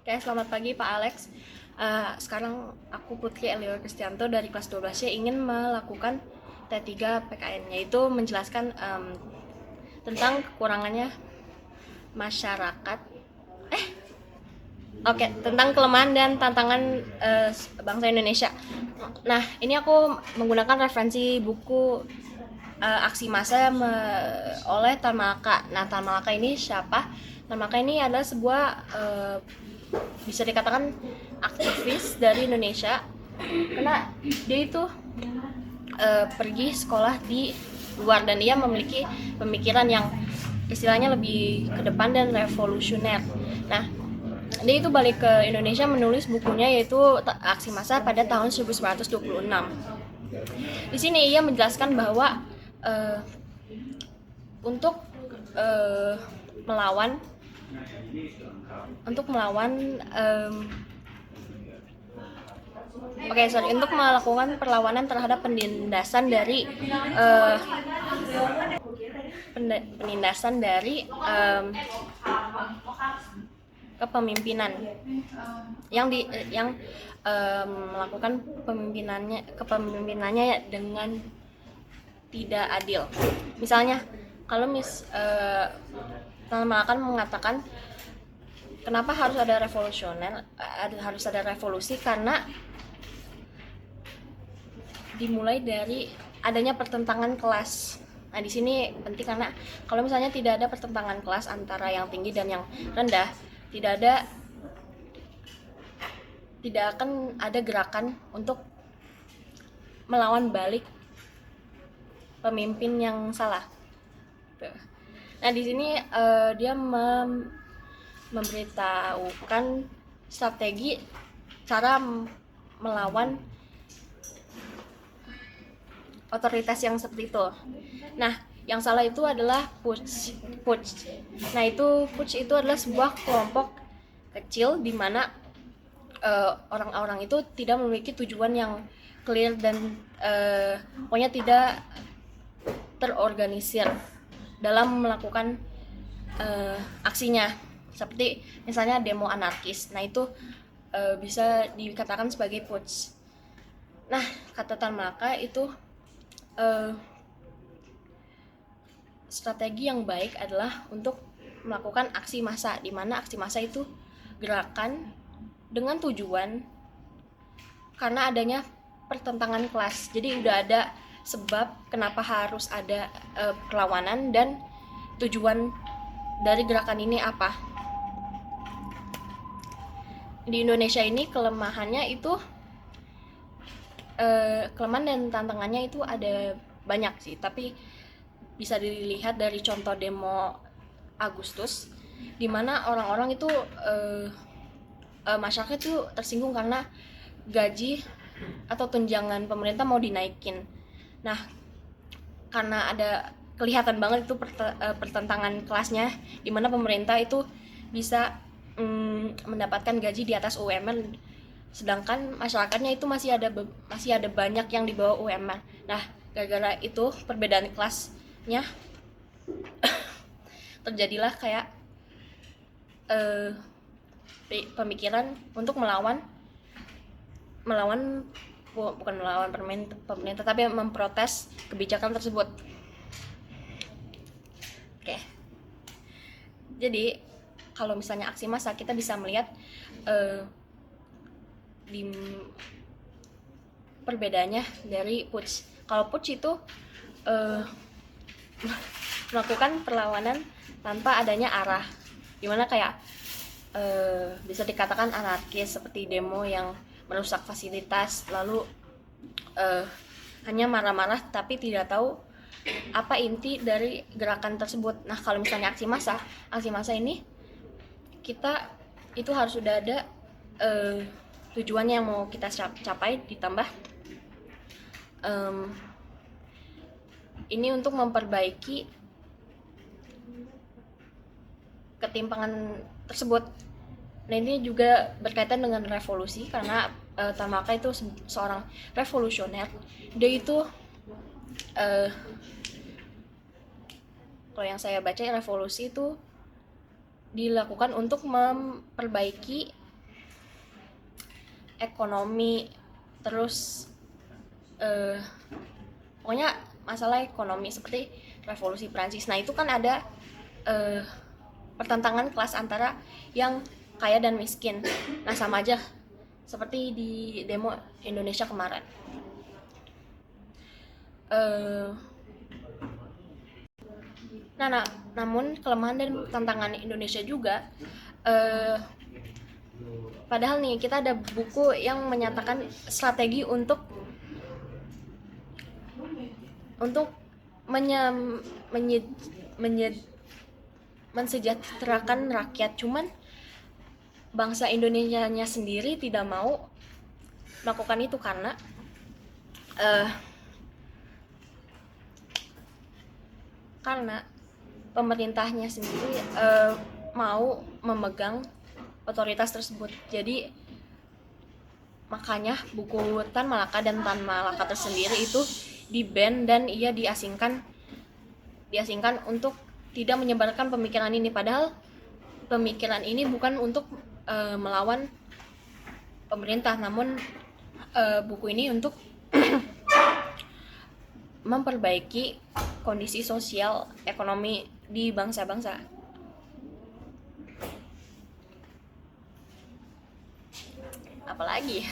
Oke, selamat pagi Pak Alex. Sekarang aku Putri Elio Kristianto dari kelas 12C ingin melakukan T3 PKN, yaitu menjelaskan tentang kekurangannya masyarakat. Oke, tentang kelemahan dan tantangan bangsa Indonesia. Nah, ini aku menggunakan referensi buku Aksi Massa oleh Tan Malaka. Nah, Tan Malaka ini siapa? Tan Malaka ini adalah sebuah bisa dikatakan aktivis dari Indonesia, karena dia itu pergi sekolah di luar dan dia memiliki pemikiran yang istilahnya lebih ke depan dan revolusioner. Nah, dia itu balik ke Indonesia menulis bukunya yaitu Aksi Massa pada tahun 1926. Di sini ia menjelaskan bahwa untuk melawan untuk melakukan perlawanan terhadap penindasan dari kepemimpinan yang melakukan kepemimpinannya dengan tidak adil. Misalnya kalau akan mengatakan kenapa harus ada revolusi, karena dimulai dari adanya pertentangan kelas. Nah, di sini penting karena kalau misalnya tidak ada pertentangan kelas antara yang tinggi dan yang rendah, tidak akan ada gerakan untuk melawan balik pemimpin yang salah. Nah, di sini dia memberitahukan strategi cara melawan otoritas yang seperti itu. Nah, yang salah itu adalah putsch. Nah, putsch itu adalah sebuah kelompok kecil di mana orang-orang itu tidak memiliki tujuan yang clear dan pokoknya tidak terorganisir dalam melakukan aksinya. Seperti misalnya demo anarkis. Nah, itu bisa dikatakan sebagai putsch. Nah, kata Tan Malaka itu strategi yang baik adalah untuk melakukan aksi massa, di mana aksi massa itu gerakan dengan tujuan karena adanya pertentangan kelas. Jadi udah ada sebab kenapa harus ada perlawanan dan tujuan dari gerakan ini apa. Di Indonesia ini kelemahannya itu kelemahan dan tantangannya itu ada banyak sih, tapi bisa dilihat dari contoh demo Agustus, di mana orang-orang itu masyarakat itu tersinggung karena gaji atau tunjangan pemerintah mau dinaikin. Nah, karena ada kelihatan banget itu pertentangan kelasnya, di mana pemerintah itu bisa mendapatkan gaji di atas UMR, sedangkan masyarakatnya itu masih ada banyak yang di bawah UMR. Nah, gara-gara itu perbedaan kelasnya terjadilah kayak pemikiran untuk bukan melawan pemerintah tapi memprotes kebijakan tersebut. Oke. Jadi kalau misalnya aksi massa, kita bisa melihat di perbedaannya dari putsch. Kalau putsch itu melakukan perlawanan tanpa adanya arah, dimana kayak bisa dikatakan anarkis, seperti demo yang merusak fasilitas, lalu hanya marah-marah tapi tidak tahu apa inti dari gerakan tersebut. Nah, kalau misalnya aksi massa ini kita itu harus sudah ada tujuannya yang mau kita capai, ditambah ini untuk memperbaiki ketimpangan tersebut. Nah, ini juga berkaitan dengan revolusi karena Tan Malaka itu seorang revolusioner. Dia itu kalau yang saya baca, revolusi itu dilakukan untuk memperbaiki ekonomi, terus pokoknya masalah ekonomi seperti revolusi Prancis. Nah itu kan ada pertentangan kelas antara yang kaya dan miskin. Nah sama aja seperti di demo Indonesia kemarin. Namun kelemahan dan tantangan Indonesia juga, padahal nih kita ada buku yang menyatakan strategi untuk mensejahterakan rakyat, cuman bangsa Indonesianya sendiri tidak mau melakukan itu karena pemerintahnya sendiri mau memegang otoritas tersebut. Jadi makanya buku Tan Malaka dan Tan Malaka tersendiri itu di-ban dan ia diasingkan untuk tidak menyebarkan pemikiran ini, padahal pemikiran ini bukan untuk melawan pemerintah, namun buku ini untuk memperbaiki kondisi sosial ekonomi di bangsa-bangsa. Apalagi